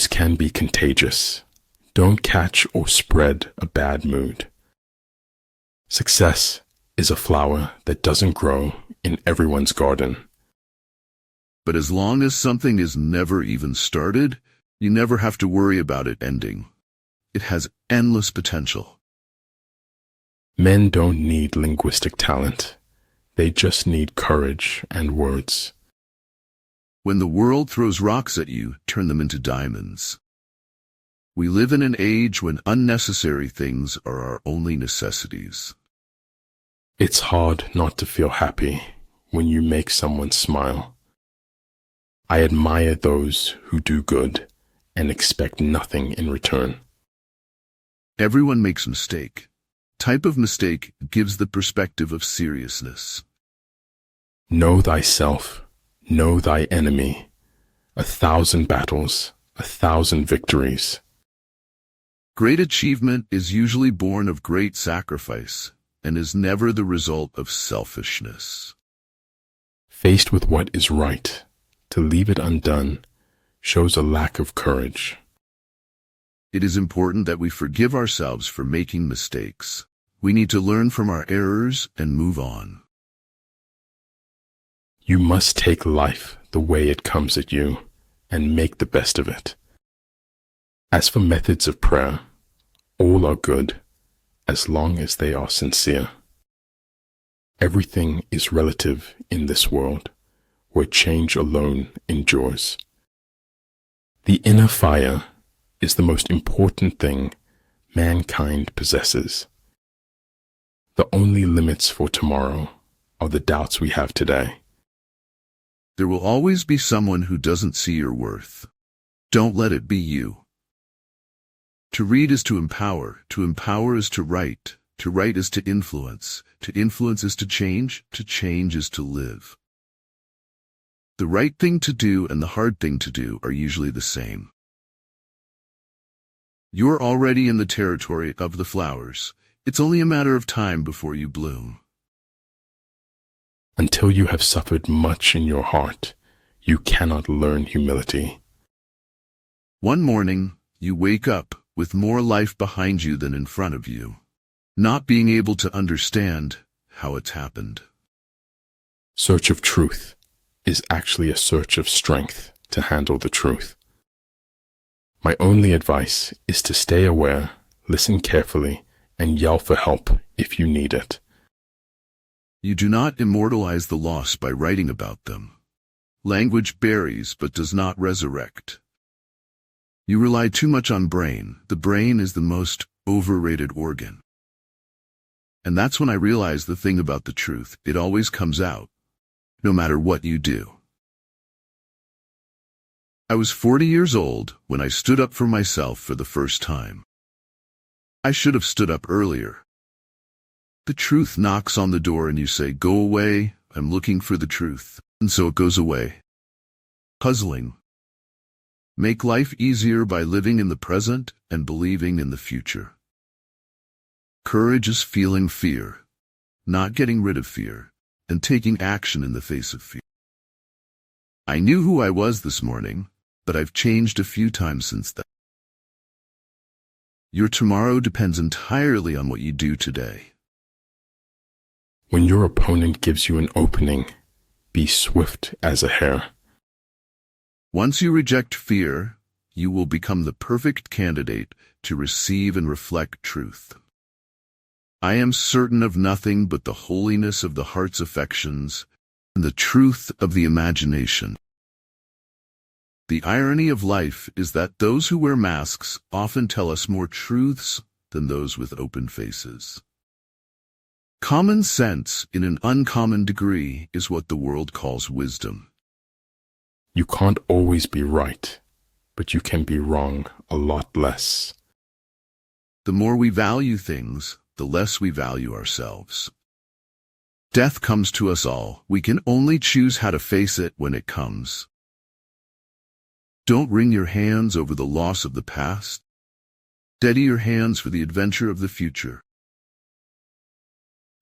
Moods can be contagious. Don't catch or spread a bad mood. Success is a flower that doesn't grow in everyone's garden. But as long as something is never even started, you never have to worry about it ending. It has endless potential. Men don't need linguistic talent. They just need courage and words. When the world throws rocks at you, turn them into diamonds. We live in an age when unnecessary things are our only necessities. It's hard not to feel happy when you make someone smile. I admire those who do good and expect nothing in return. Everyone makes a mistake. Type of mistake gives the perspective of seriousness. Know thyself, know thy enemy. 1,000 battles, 1,000 victories. Great achievement is usually born of great sacrifice and is never the result of selfishness. Faced with what is right, to leave it undone shows a lack of courage. It is important that we forgive ourselves for making mistakes. We need to learn from our errors and move on. You must take life the way it comes at you and make the best of it. As for methods of prayer, all are good as long as they are sincere. Everything is relative in this world, where change alone endures. The inner fire is the most important thing mankind possesses. The only limits for tomorrow are the doubts we have today. There will always be someone who doesn't see your worth. Don't let it be you. To read is to empower is to write is to influence is to change is to live. The right thing to do and the hard thing to do are usually the same. You're already in the territory of the flowers. It's only a matter of time before you bloom. Until you have suffered much in your heart, you cannot learn humility. One morning, you wake up with more life behind you than in front of you, not being able to understand how it's happened. Search of truth is actually a search of strength to handle the truth. My only advice is to stay aware, listen carefully, and yell for help if you need it. You do not immortalize the lost by writing about them. Language buries but does not resurrect. You rely too much on brain. The brain is the most overrated organ. And that's when I realized the thing about the truth. It always comes out, no matter what you do. I was 40 years old when I stood up for myself for the first time. I should have stood up earlier. The truth knocks on the door and you say, "Go away, I'm looking for the truth." And so it goes away. Puzzling. Make life easier by living in the present and believing in the future. Courage is feeling fear, not getting rid of fear, and taking action in the face of fear. I knew who I was this morning, but I've changed a few times since then. Your tomorrow depends entirely on what you do today. When your opponent gives you an opening, be swift as a hare. Once you reject fear, you will become the perfect candidate to receive and reflect truth. I am certain of nothing but the holiness of the heart's affections and the truth of the imagination. The irony of life is that those who wear masks often tell us more truths than those with open faces. Common sense, in an uncommon degree, is what the world calls wisdom. You can't always be right, but you can be wrong a lot less. The more we value things, the less we value ourselves. Death comes to us all. We can only choose how to face it when it comes. Don't wring your hands over the loss of the past. Steady your hands for the adventure of the future.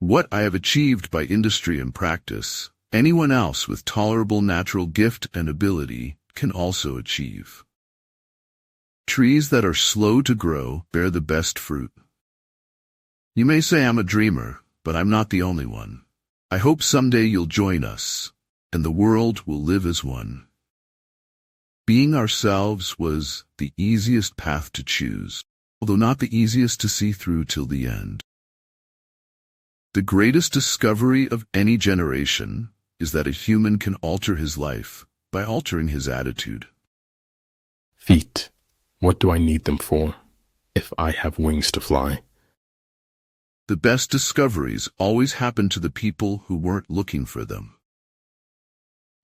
What I have achieved by industry and practice, anyone else with tolerable natural gift and ability can also achieve. Trees that are slow to grow bear the best fruit. You may say I'm a dreamer, but I'm not the only one. I hope someday you'll join us, and the world will live as one. Being ourselves was the easiest path to choose, although not the easiest to see through till the end. The greatest discovery of any generation is that a human can alter his life by altering his attitude. Feet, what do I need them for, if I have wings to fly? The best discoveries always happen to the people who weren't looking for them.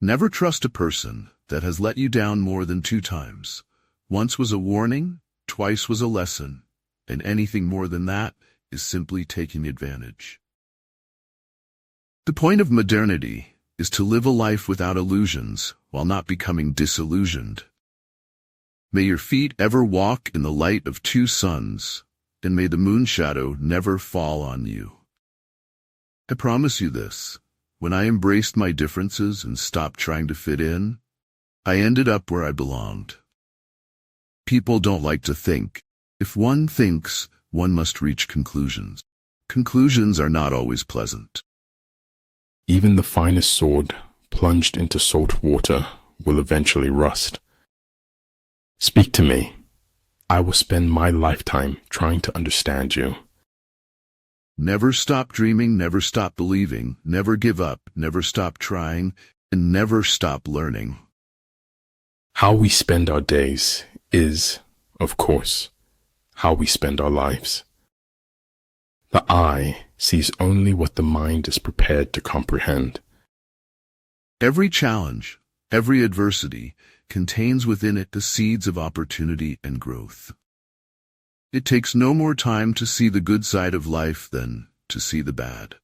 Never trust a person that has let you down more than 2 times. Once was a warning, twice was a lesson, and anything more than that is simply taking advantage. The point of modernity is to live a life without illusions while not becoming disillusioned. May your feet ever walk in the light of 2 suns, and may the moon shadow never fall on you. I promise you this, when I embraced my differences and stopped trying to fit in, I ended up where I belonged. People don't like to think. If one thinks, one must reach conclusions. Conclusions are not always pleasant. Even the finest sword, plunged into salt water, will eventually rust. Speak to me. I will spend my lifetime trying to understand you. Never stop dreaming, never stop believing, never give up, never stop trying, and never stop learning. How we spend our days is, of course, how we spend our lives. The eye sees only what the mind is prepared to comprehend. Every challenge, every adversity, contains within it the seeds of opportunity and growth. It takes no more time to see the good side of life than to see the bad.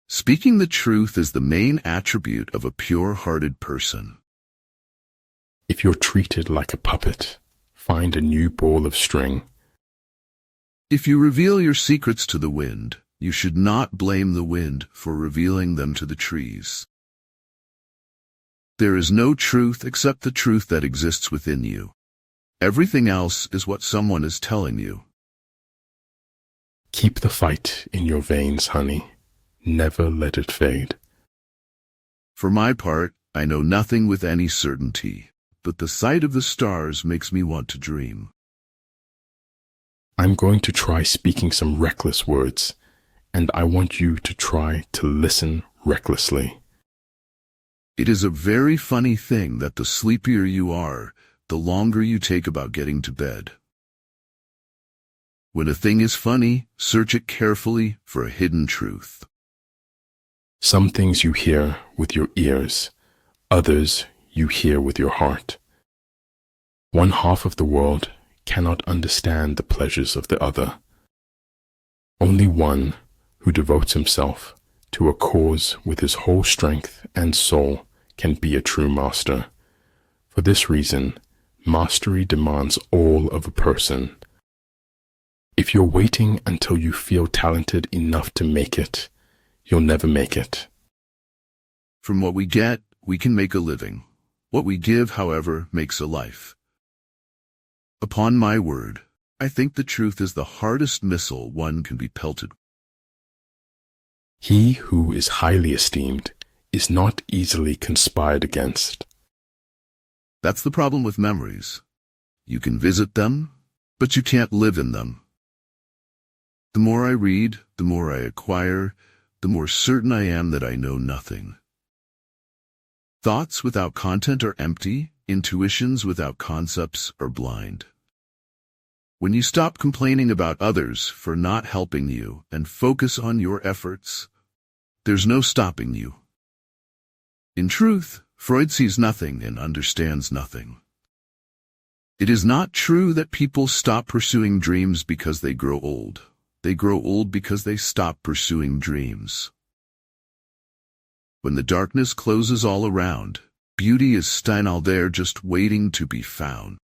Speaking the truth is the main attribute of a pure-hearted person. If you're treated like a puppet, find a new ball of string. If you reveal your secrets to the wind, you should not blame the wind for revealing them to the trees. There is no truth except the truth that exists within you. Everything else is what someone is telling you. Keep the fight in your veins, honey. Never let it fade. For my part, I know nothing with any certainty, but the sight of the stars makes me want to dream. I'm going to try speaking some reckless words, and I want you to try to listen recklessly. It is a very funny thing that the sleepier you are, the longer you take about getting to bed. When a thing is funny, search it carefully for a hidden truth. Some things you hear with your ears, others you hear with your heart. One half of the world cannot understand the pleasures of the other. Only one who devotes himself to a cause with his whole strength and soul can be a true master. For this reason, mastery demands all of a person. If you're waiting until you feel talented enough to make it, you'll never make it. From what we get, we can make a living. What we give, however, makes a life. Upon my word, I think the truth is the hardest missile one can be pelted. He who is highly esteemed is not easily conspired against. That's the problem with memories. You can visit them, but you can't live in them. The more I read, the more I acquire, the more certain I am that I know nothing. Thoughts without content are empty, intuitions without concepts are blind. When you stop complaining about others for not helping you and focus on your efforts, there's no stopping you. In truth, Freud sees nothing and understands nothing. It is not true that people stop pursuing dreams because they grow old. They grow old because they stop pursuing dreams. When the darkness closes all around, beauty is still there just waiting to be found.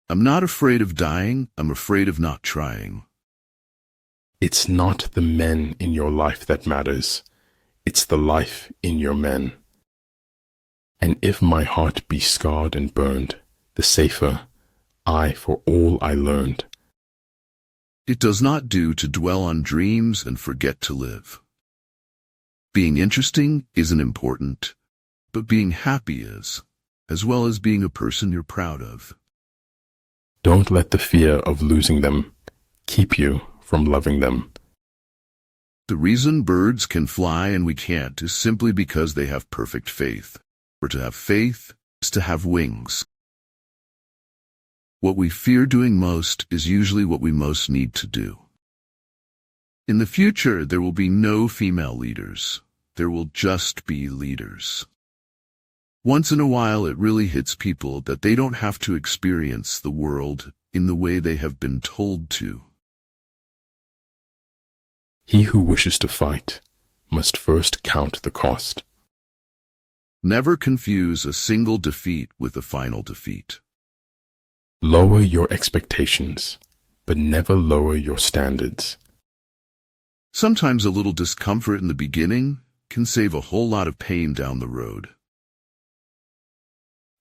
I'm not afraid of dying, I'm afraid of not trying. It's not the men in your life that matters. It's the life in your men. And if my heart be scarred and burned, the safer I for all I learned. It does not do to dwell on dreams and forget to live. Being interesting isn't important, but being happy is, as well as being a person you're proud of. Don't let the fear of losing them keep you from loving them. The reason birds can fly and we can't is simply because they have perfect faith. For to have faith is to have wings. What we fear doing most is usually what we most need to do. In the future, there will be no female leaders. There will just be leaders. Once in a while, it really hits people that they don't have to experience the world in the way they have been told to. He who wishes to fight must first count the cost. Never confuse a single defeat with a final defeat. Lower your expectations, but never lower your standards. Sometimes a little discomfort in the beginning can save a whole lot of pain down the road.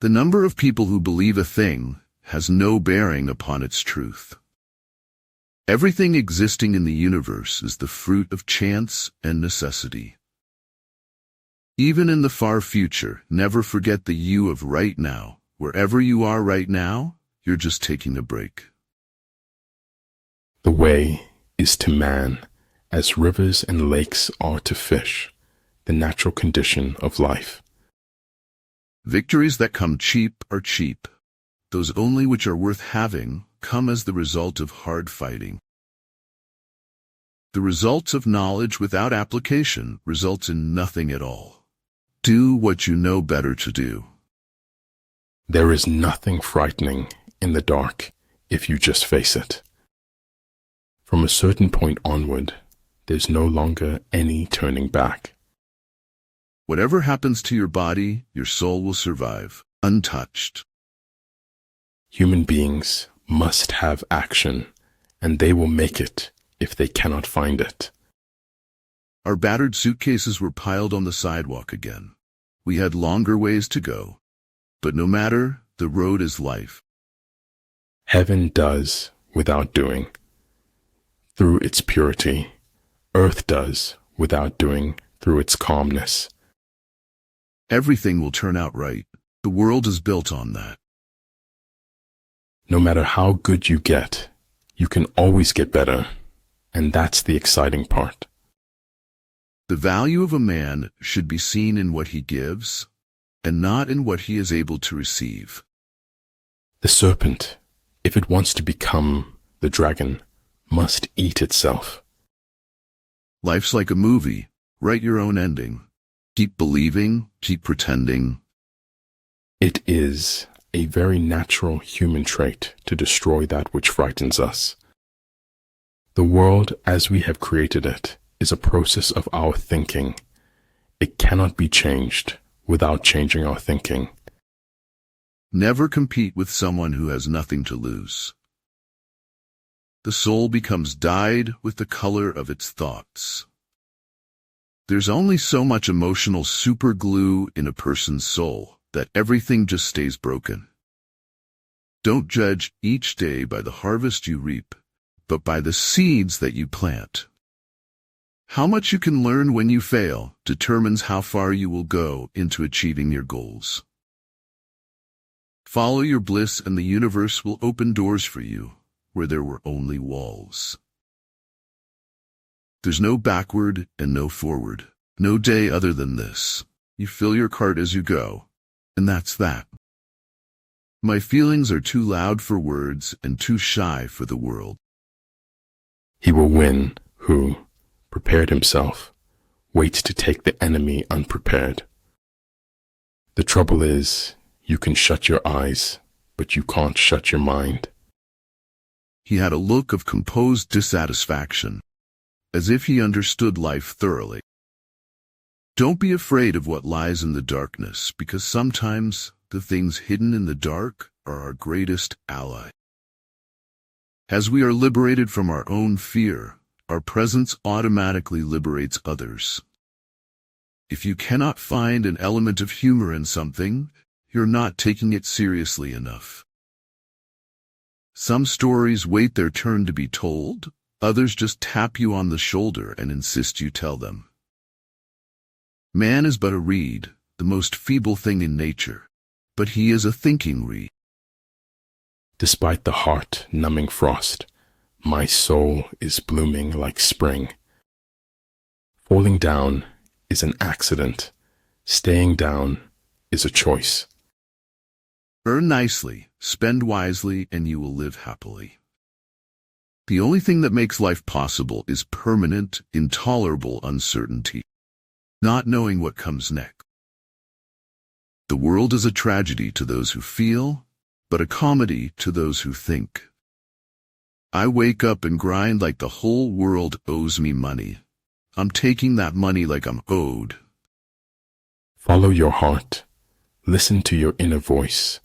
The number of people who believe a thing has no bearing upon its truth. Everything existing in the universe is the fruit of chance and necessity. Even in the far future, never forget the you of right now. Wherever you are right now, you're just taking a break. The way is to man as rivers and lakes are to fish, the natural condition of life. Victories that come cheap are cheap. Those only which are worth having come as the result of hard fighting. The results of knowledge without application results in nothing at all. Do what you know better to do. There is nothing frightening in the dark if you just face it. From a certain point onward, there's no longer any turning back. Whatever happens to your body, your soul will survive, untouched. Human beings must have action, and they will make it if they cannot find it. Our battered suitcases were piled on the sidewalk again. We had longer ways to go, but no matter, the road is life. Heaven does without doing, through its purity. Earth does without doing, through its calmness. Everything will turn out right. The world is built on that. No matter how good you get, you can always get better, and that's the exciting part. The value of a man should be seen in what he gives, and not in what he is able to receive. The serpent, if it wants to become the dragon, must eat itself. Life's like a movie. Write your own ending. Keep believing, keep pretending. It is a very natural human trait to destroy that which frightens us. The world as we have created it is a process of our thinking. It cannot be changed without changing our thinking. Never compete with someone who has nothing to lose. The soul becomes dyed with the color of its thoughts. There's only so much emotional superglue in a person's soul that everything just stays broken. Don't judge each day by the harvest you reap, but by the seeds that you plant. How much you can learn when you fail determines how far you will go into achieving your goals. Follow your bliss and the universe will open doors for you where there were only walls. There's no backward and no forward, no day other than this. You fill your cart as you go, and that's that. My feelings are too loud for words and too shy for the world. He will win who, prepared himself, waits to take the enemy unprepared. The trouble is, you can shut your eyes, but you can't shut your mind. He had a look of composed dissatisfaction, as if he understood life thoroughly. Don't be afraid of what lies in the darkness, because sometimes the things hidden in the dark are our greatest ally. As we are liberated from our own fear, our presence automatically liberates others. If you cannot find an element of humor in something, you're not taking it seriously enough. Some stories wait their turn to be told, others just tap you on the shoulder and insist you tell them. Man is but a reed, the most feeble thing in nature, but he is a thinking reed. Despite the heart-numbing frost, my soul is blooming like spring. Falling down is an accident. Staying down is a choice. Earn nicely, spend wisely, and you will live happily. The only thing that makes life possible is permanent, intolerable uncertainty, not knowing what comes next. The world is a tragedy to those who feel, but a comedy to those who think. I wake up and grind like the whole world owes me money. I'm taking that money like I'm owed. Follow your heart. Listen to your inner voice.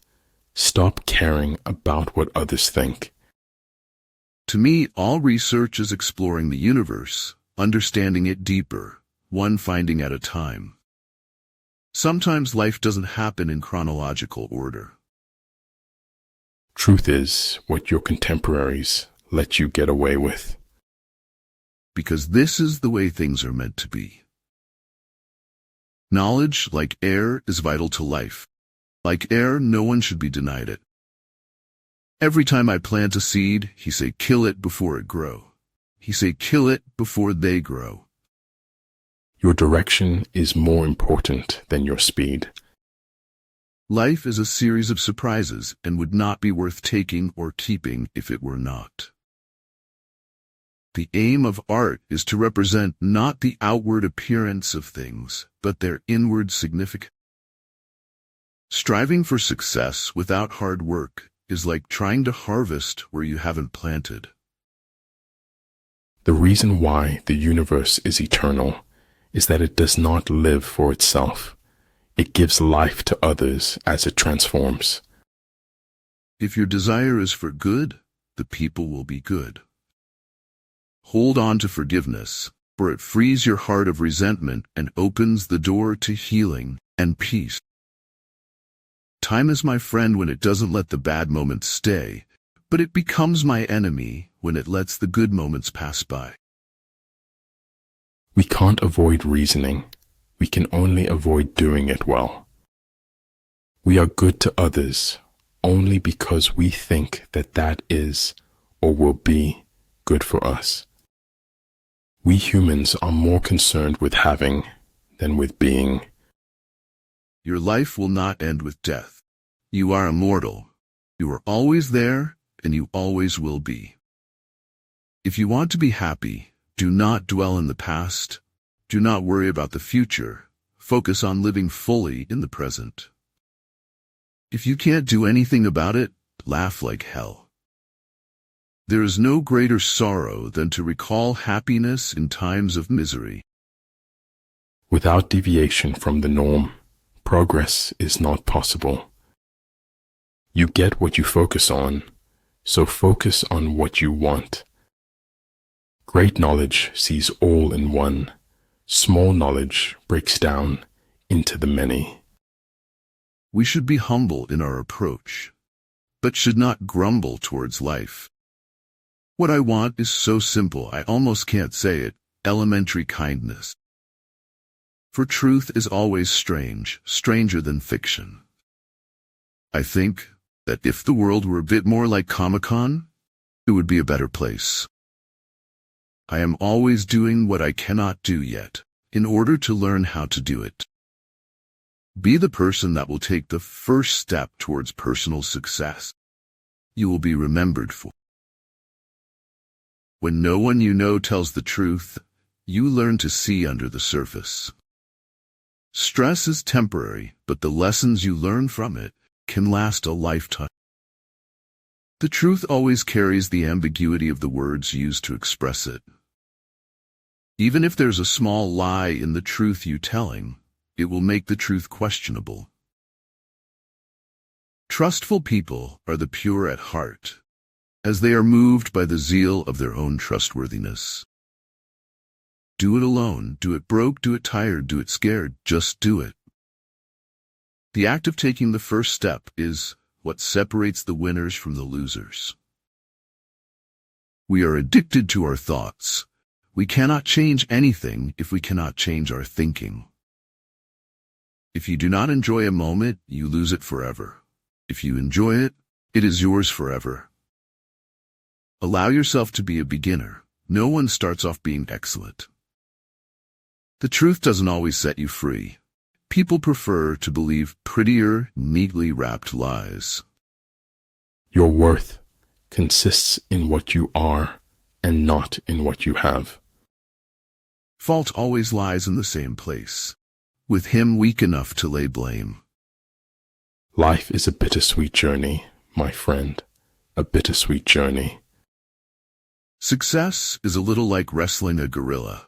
Stop caring about what others think. To me, all research is exploring the universe, understanding it deeper, one finding at a time. Sometimes life doesn't happen in chronological order. Truth is what your contemporaries let you get away with. Because this is the way things are meant to be. Knowledge, like air, is vital to life. Like air, no one should be denied it. Every time I plant a seed, he say, kill it before it grow. He say, kill it before they grow. Your direction is more important than your speed. Life is a series of surprises and would not be worth taking or keeping if it were not. The aim of art is to represent not the outward appearance of things, but their inward significance. Striving for success without hard work is like trying to harvest where you haven't planted. The reason why the universe is eternal is that it does not live for itself. It gives life to others as it transforms. If your desire is for good, the people will be good. Hold on to forgiveness, for it frees your heart of resentment and opens the door to healing and peace. Time is my friend when it doesn't let the bad moments stay, but it becomes my enemy when it lets the good moments pass by. We can't avoid reasoning. We can only avoid doing it well. We are good to others only because we think that that is or will be good for us. We humans are more concerned with having than with being. Your life will not end with death. You are immortal. You are always there, and you always will be. If you want to be happy, do not dwell in the past. Do not worry about the future. Focus on living fully in the present. If you can't do anything about it, laugh like hell. There is no greater sorrow than to recall happiness in times of misery. Without deviation from the norm, progress is not possible. You get what you focus on, so focus on what you want. Great knowledge sees all in one. Small knowledge breaks down into the many. We should be humble in our approach, but should not grumble towards life. What I want is so simple I almost can't say it, elementary kindness. For truth is always strange, stranger than fiction. I think that if the world were a bit more like Comic-Con, it would be a better place. I am always doing what I cannot do yet, in order to learn how to do it. Be the person that will take the first step towards personal success. You will be remembered for. When no one you know tells the truth, you learn to see under the surface. Stress is temporary, but the lessons you learn from it can last a lifetime. The truth always carries the ambiguity of the words used to express it. Even if there's a small lie in the truth you're telling, it will make the truth questionable. Trustful people are the pure at heart, as they are moved by the zeal of their own trustworthiness. Do it alone, do it broke, do it tired, do it scared, just do it. The act of taking the first step is what separates the winners from the losers. We are addicted to our thoughts. We cannot change anything if we cannot change our thinking. If you do not enjoy a moment, you lose it forever. If you enjoy it, it is yours forever. Allow yourself to be a beginner. No one starts off being excellent. The truth doesn't always set you free. People prefer to believe prettier, neatly wrapped lies. Your worth consists in what you are and not in what you have. Fault always lies in the same place, with him weak enough to lay blame. Life is a bittersweet journey, my friend, a bittersweet journey. Success is a little like wrestling a gorilla.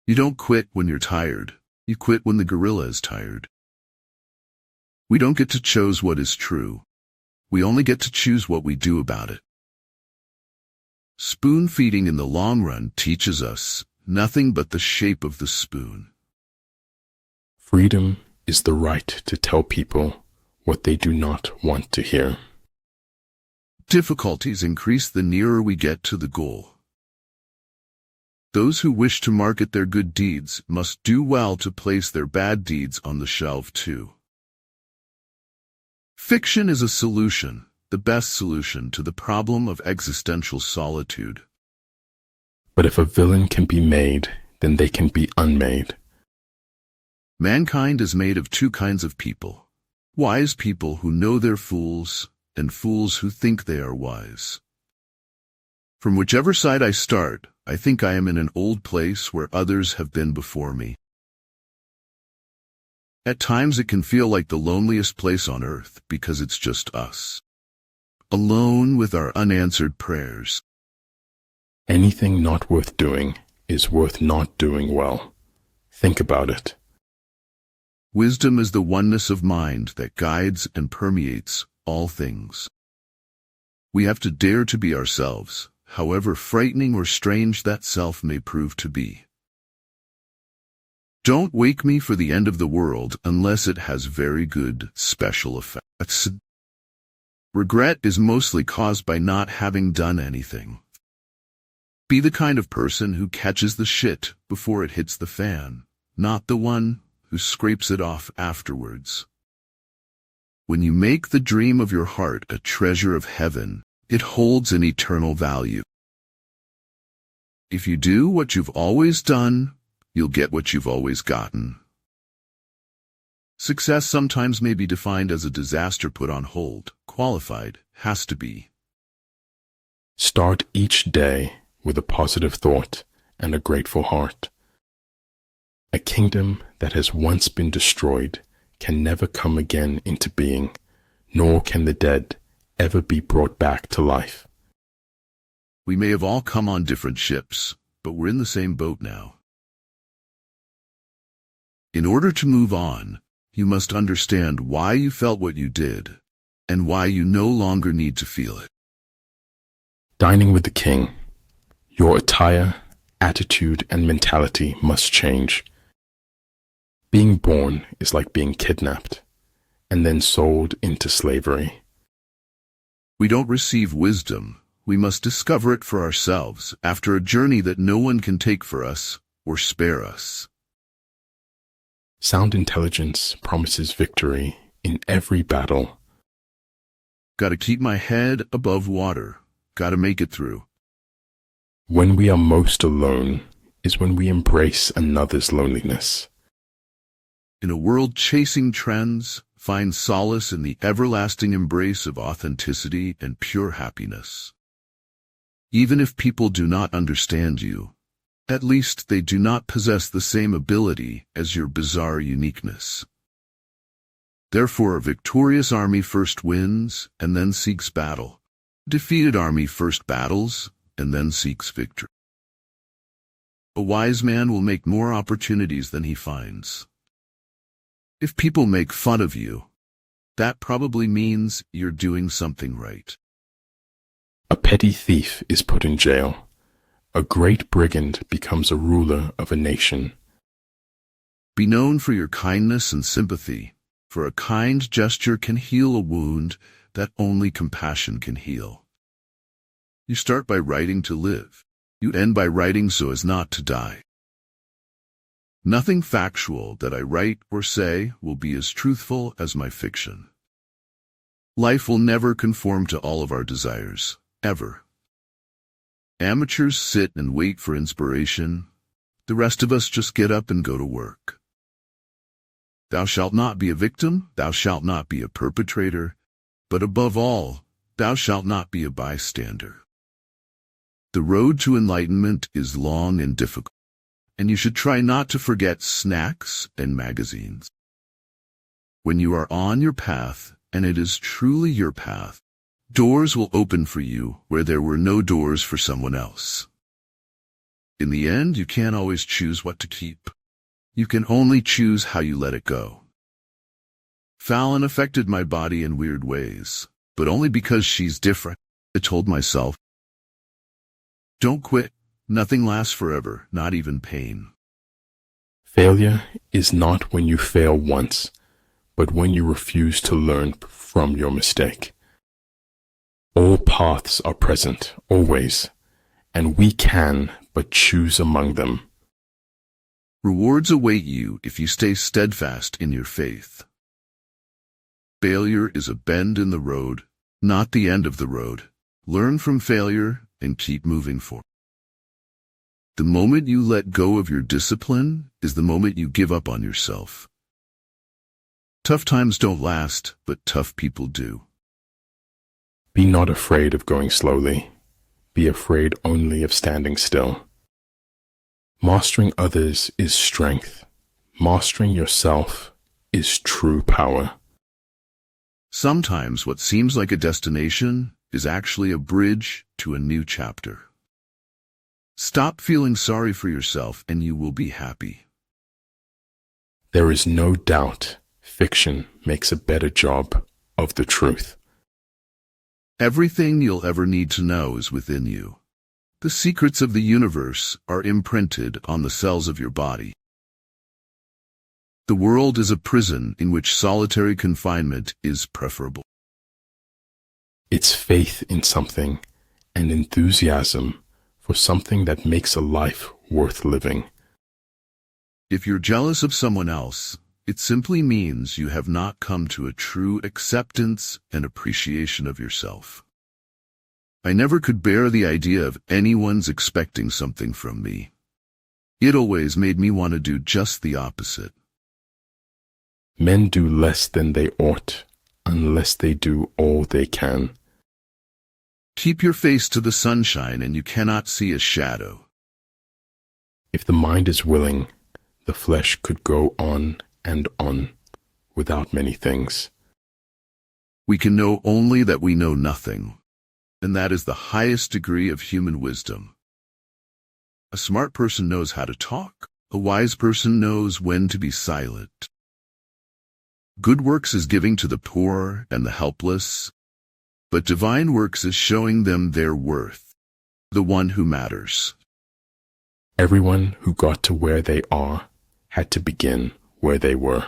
You don't quit when you're tired. You quit when the gorilla is tired. We don't get to choose what is true. We only get to choose what we do about it. Spoon feeding in the long run teaches us nothing but the shape of the spoon. Freedom is the right to tell people what they do not want to hear. Difficulties increase the nearer we get to the goal. Those who wish to market their good deeds must do well to place their bad deeds on the shelf too. Fiction is a solution, the best solution to the problem of existential solitude. But if a villain can be made, then they can be unmade. Mankind is made of two kinds of people: wise people who know they're fools, and fools who think they are wise. From whichever side I start, I think I am in an old place where others have been before me. At times it can feel like the loneliest place on earth because it's just us, alone with our unanswered prayers. Anything not worth doing is worth not doing well. Think about it. Wisdom is the oneness of mind that guides and permeates all things. We have to dare to be ourselves, however frightening or strange that self may prove to be. Don't wake me for the end of the world unless it has very good special effects. Regret is mostly caused by not having done anything. Be the kind of person who catches the shit before it hits the fan, not the one who scrapes it off afterwards. When you make the dream of your heart a treasure of heaven, it holds an eternal value. If you do what you've always done, you'll get what you've always gotten. Success sometimes may be defined as a disaster put on hold. Qualified has to be. Start each day with a positive thought and a grateful heart. A kingdom that has once been destroyed can never come again into being, nor can the dead ever be brought back to life. We may have all come on different ships, but we're in the same boat now. In order to move on, you must understand why you felt what you did, and why you no longer need to feel it. Dining with the king, your attire, attitude, and mentality must change. Being born is like being kidnapped, and then sold into slavery. We don't receive wisdom. We must discover it for ourselves after a journey that no one can take for us or spare us. Sound intelligence promises victory in every battle. Gotta keep my head above water. Gotta make it through. When we are most alone is when we embrace another's loneliness. In a world chasing trends, find solace in the everlasting embrace of authenticity and pure happiness. Even if people do not understand you, at least they do not possess the same ability as your bizarre uniqueness. Therefore, a victorious army first wins and then seeks battle. Defeated army first battles and then seeks victory. A wise man will make more opportunities than he finds. If people make fun of you, that probably means you're doing something right. A petty thief is put in jail. A great brigand becomes a ruler of a nation. Be known for your kindness and sympathy, for a kind gesture can heal a wound that only compassion can heal. You start by writing to live. You end by writing so as not to die. Nothing factual that I write or say will be as truthful as my fiction. Life will never conform to all of our desires, ever. Amateurs sit and wait for inspiration. The rest of us just get up and go to work. Thou shalt not be a victim, thou shalt not be a perpetrator, but above all, thou shalt not be a bystander. The road to enlightenment is long and difficult, and you should try not to forget snacks and magazines. When you are on your path, and it is truly your path, doors will open for you where there were no doors for someone else. In the end, you can't always choose what to keep. You can only choose how you let it go. Fallon affected my body in weird ways, but only because she's different, I told myself. Don't quit. Nothing lasts forever, not even pain. Failure is not when you fail once, but when you refuse to learn from your mistake. All paths are present, always, and we can but choose among them. Rewards await you if you stay steadfast in your faith. Failure is a bend in the road, not the end of the road. Learn from failure and keep moving forward. The moment you let go of your discipline is the moment you give up on yourself. Tough times don't last, but tough people do. Be not afraid of going slowly. Be afraid only of standing still. Mastering others is strength. Mastering yourself is true power. Sometimes what seems like a destination is actually a bridge to a new chapter. Stop feeling sorry for yourself and you will be happy. There is no doubt fiction makes a better job of the truth. Everything you'll ever need to know is within you. The secrets of the universe are imprinted on the cells of your body. The world is a prison in which solitary confinement is preferable. It's faith in something and enthusiasm for something that makes a life worth living. If you're jealous of someone else, it simply means you have not come to a true acceptance and appreciation of yourself. I never could bear the idea of anyone's expecting something from me. It always made me want to do just the opposite. Men do less than they ought, unless they do all they can. Keep your face to the sunshine and you cannot see a shadow. If the mind is willing, the flesh could go on and on without many things. We can know only that we know nothing, and that is the highest degree of human wisdom. A smart person knows how to talk. A wise person knows when to be silent. Good works is giving to the poor and the helpless, but divine works is showing them their worth, the one who matters. Everyone who got to where they are had to begin where they were.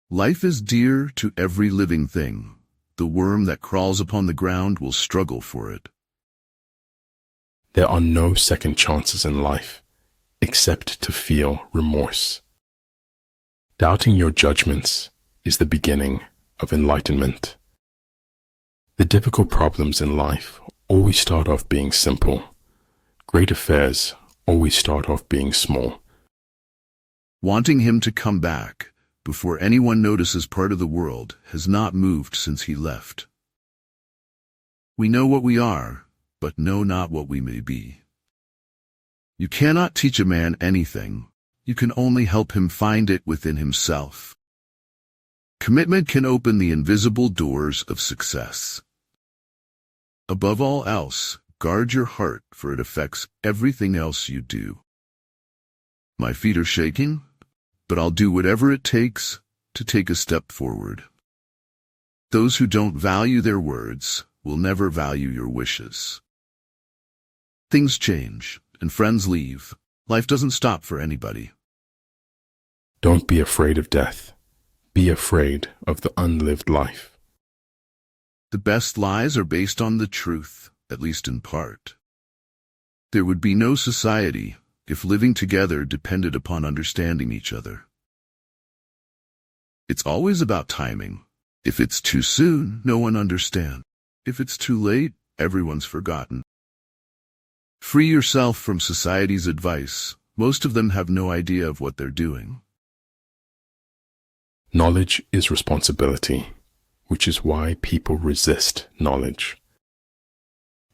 Life is dear to every living thing. The worm that crawls upon the ground will struggle for it. There are no second chances in life, except to feel remorse. Doubting your judgments is the beginning of enlightenment. The difficult problems in life always start off being simple. Great affairs always start off being small. Wanting him to come back before anyone notices part of the world has not moved since he left. We know what we are, but know not what we may be. You cannot teach a man anything. You can only help him find it within himself. Commitment can open the invisible doors of success. Above all else, guard your heart, for it affects everything else you do. My feet are shaking, but I'll do whatever it takes to take a step forward. Those who don't value their words will never value your wishes. Things change, and friends leave. Life doesn't stop for anybody. Don't be afraid of death. Be afraid of the unlived life. The best lies are based on the truth. at least in part. There would be no society if living together depended upon understanding each other. It's always about timing. If it's too soon, no one understands. If it's too late, everyone's forgotten. Free yourself from society's advice. Most of them have no idea of what they're doing. Knowledge is responsibility, which is why people resist knowledge.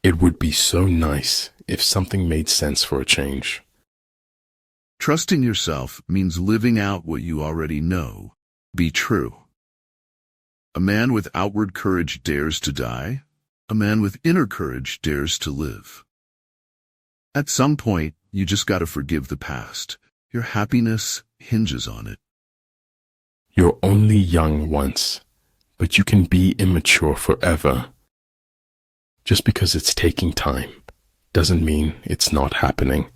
It would be so nice if something made sense for a change. Trusting yourself means living out what you already know. Be true. A man with outward courage dares to die. A man with inner courage dares to live. At some point, you just got to forgive the past. Your happiness hinges on it. You're only young once, but you can be immature forever. Just because it's taking time doesn't mean it's not happening.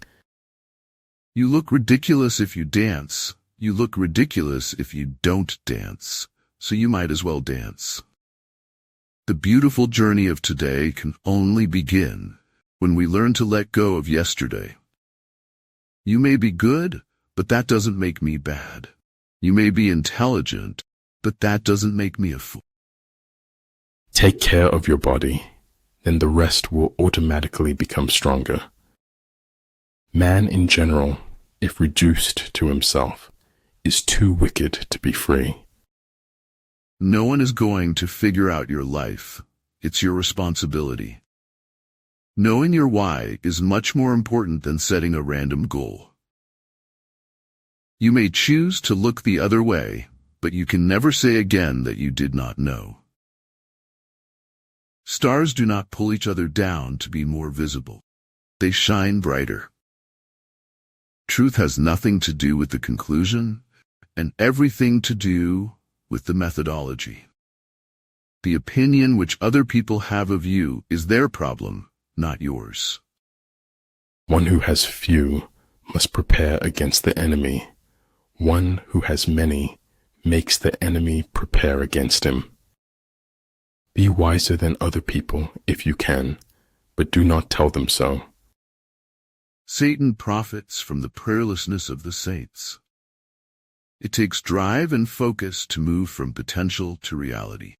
You look ridiculous if you dance. You look ridiculous if you don't dance. So you might as well dance. The beautiful journey of today can only begin when we learn to let go of yesterday. You may be good, but that doesn't make me bad. You may be intelligent, but that doesn't make me a fool. Take care of your body, then the rest will automatically become stronger. Man in general, if reduced to himself, is too wicked to be free. No one is going to figure out your life. It's your responsibility. Knowing your why is much more important than setting a random goal. You may choose to look the other way, but you can never say again that you did not know. Stars do not pull each other down to be more visible. They shine brighter. Truth has nothing to do with the conclusion, and everything to do with the methodology. The opinion which other people have of you is their problem, not yours. One who has few must prepare against the enemy. One who has many makes the enemy prepare against him. Be wiser than other people if you can, but do not tell them so. Satan profits from the prayerlessness of the saints. It takes drive and focus to move from potential to reality.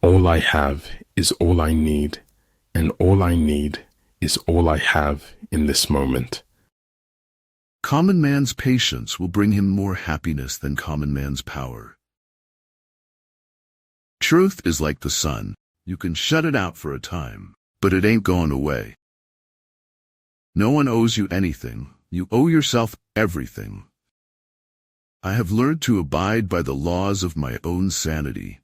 All I have is all I need, and all I need is all I have in this moment. Common man's patience will bring him more happiness than common man's power. Truth is like the sun. You can shut it out for a time, but it ain't going away. No one owes you anything. You owe yourself everything. I have learned to abide by the laws of my own sanity.